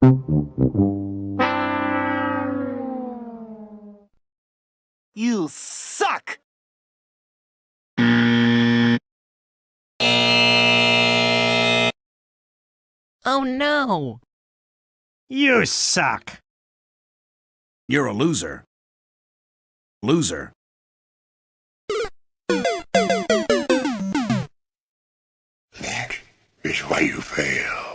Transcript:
You suck! Oh no! You suck. You're a loser. Loser. That is why you fail.